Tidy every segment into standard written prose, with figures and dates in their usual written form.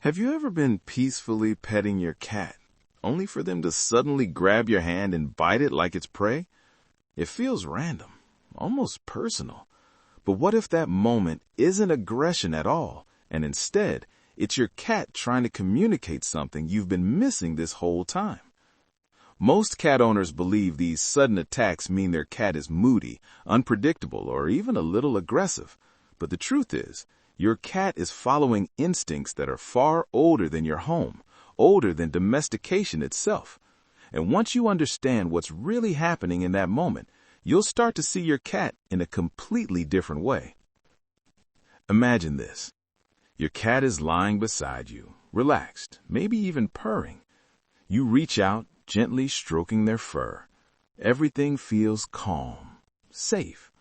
Have you ever been peacefully petting your cat, only for them to suddenly grab your hand and bite it like it's prey? It feels random, almost personal. But what if that moment isn't aggression at all, and instead, it's your cat trying to communicate something you've been missing this whole time? Most cat owners believe these sudden attacks mean their cat is moody, unpredictable, or even a little aggressive. But the truth is, your cat is following instincts that are far older than your home, older than domestication itself. And once you understand what's really happening in that moment, you'll start to see your cat in a completely different way. Imagine this. Your cat is lying beside you, relaxed, maybe even purring. You reach out, gently stroking their fur. Everything feels calm, safe.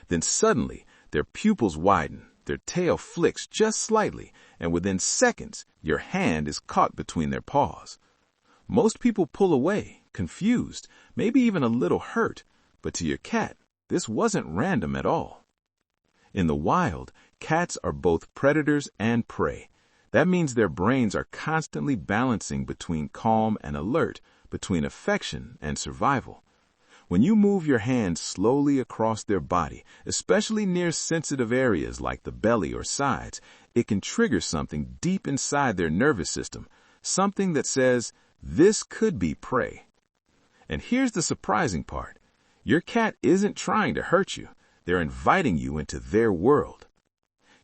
Then suddenly, their pupils widen, their tail flicks just slightly, and within seconds, your hand is caught between their paws. Most people pull away, confused, maybe even a little hurt, but to your cat, this wasn't random at all. In the wild, cats are both predators and prey. That means their brains are constantly balancing between calm and alert, between affection and survival. When you move your hand slowly across their body, especially near sensitive areas like the belly or sides, it can trigger something deep inside their nervous system, something that says, this could be prey. And here's the surprising part. Your cat isn't trying to hurt you. They're inviting you into their world.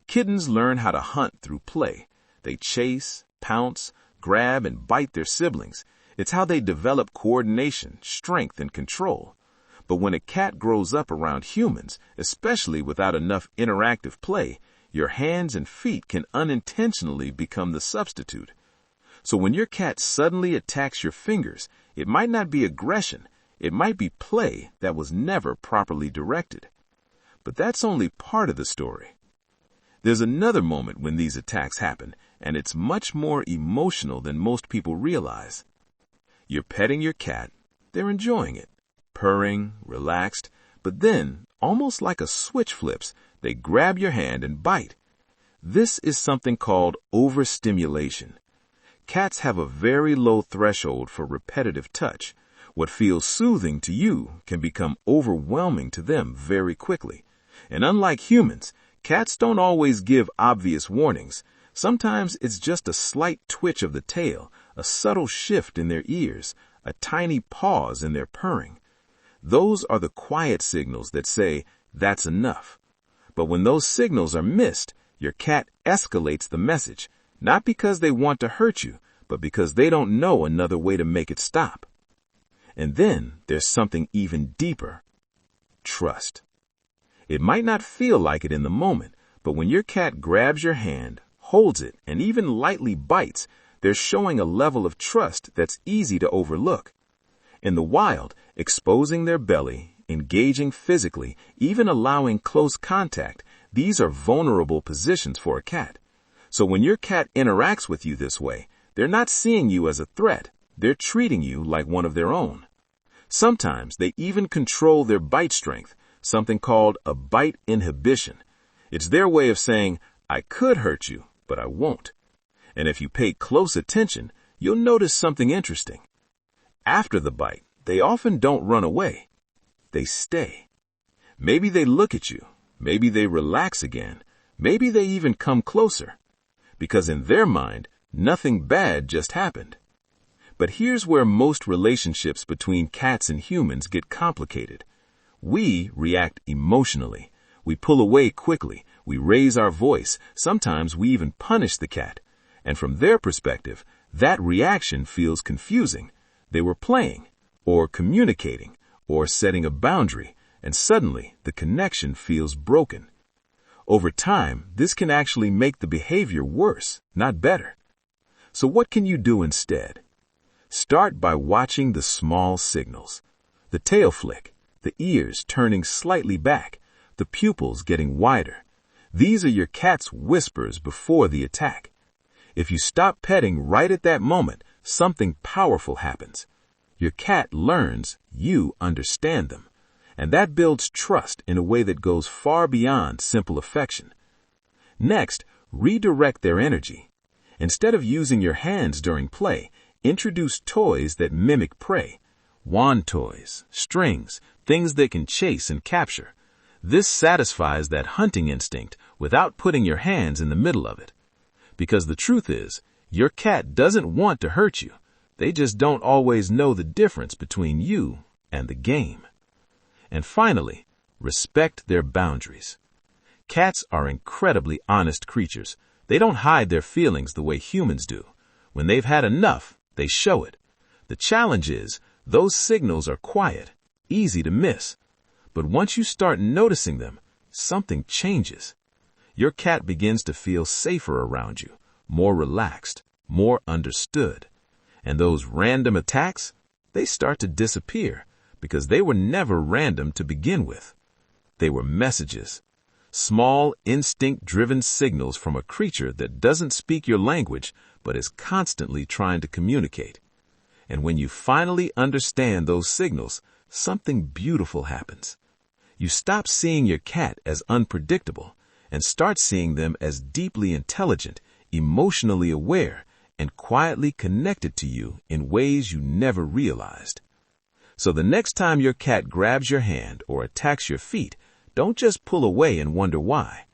Kittens learn how to hunt through play. They chase, pounce, grab, and bite their siblings. It's how they develop coordination, strength, and control. But when a cat grows up around humans, especially without enough interactive play, your hands and feet can unintentionally become the substitute. So when your cat suddenly attacks your fingers, it might not be aggression. It might be play that was never properly directed. But that's only part of the story. There's another moment when these attacks happen, and it's much more emotional than most people realize. You're petting your cat, they're enjoying it, purring, relaxed, but then, almost like a switch flips, they grab your hand and bite. This is something called overstimulation. Cats have a very low threshold for repetitive touch. What feels soothing to you can become overwhelming to them very quickly. And unlike humans, cats don't always give obvious warnings. Sometimes it's just a slight twitch of the tail, a subtle shift in their ears, a tiny pause in their purring. Those are the quiet signals that say, that's enough. But when those signals are missed, your cat escalates the message, not because they want to hurt you, but because they don't know another way to make it stop. And then there's something even deeper. Trust. It might not feel like it in the moment, but when your cat grabs your hand, holds it, and even lightly bites, they're showing a level of trust that's easy to overlook. In the wild, exposing their belly, engaging physically, even allowing close contact, these are vulnerable positions for a cat. So when your cat interacts with you this way, they're not seeing you as a threat. They're treating you like one of their own. Sometimes they even control their bite strength, something called a bite inhibition. It's their way of saying, I could hurt you, but I won't. And if you pay close attention, you'll notice something interesting. After the bite, they often don't run away. They stay. Maybe they look at you. Maybe they relax again. Maybe they even come closer. Because in their mind, nothing bad just happened. But here's where most relationships between cats and humans get complicated. We react emotionally. We pull away quickly. We raise our voice. Sometimes we even punish the cat. And from their perspective, that reaction feels confusing. They were playing, or communicating, or setting a boundary, and suddenly the connection feels broken. Over time, this can actually make the behavior worse, not better. So what can you do instead? Start by watching the small signals. The tail flick, the ears turning slightly back, the pupils getting wider. These are your cat's whispers before the attack. If you stop petting right at that moment, something powerful happens. Your cat learns you understand them, and that builds trust in a way that goes far beyond simple affection. Next, redirect their energy. Instead of using your hands during play, introduce toys that mimic prey. Wand toys, strings, things they can chase and capture. This satisfies that hunting instinct without putting your hands in the middle of it. Because the truth is, your cat doesn't want to hurt you. They just don't always know the difference between you and the game. And finally, respect their boundaries. Cats are incredibly honest creatures. They don't hide their feelings the way humans do. When they've had enough, they show it. The challenge is, those signals are quiet, easy to miss. But once you start noticing them, something changes. Your cat begins to feel safer around you, more relaxed, more understood. And those random attacks, they start to disappear because they were never random to begin with. They were messages, small, instinct-driven signals from a creature that doesn't speak your language but is constantly trying to communicate. And when you finally understand those signals, something beautiful happens. You stop seeing your cat as unpredictable and start seeing them as deeply intelligent, emotionally aware, and quietly connected to you in ways you never realized. So the next time your cat grabs your hand or attacks your feet, don't just pull away and wonder why.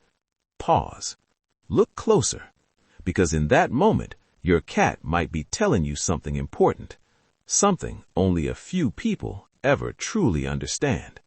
Pause. Look closer, because in that moment, your cat might be telling you something important, something only a few people ever truly understand.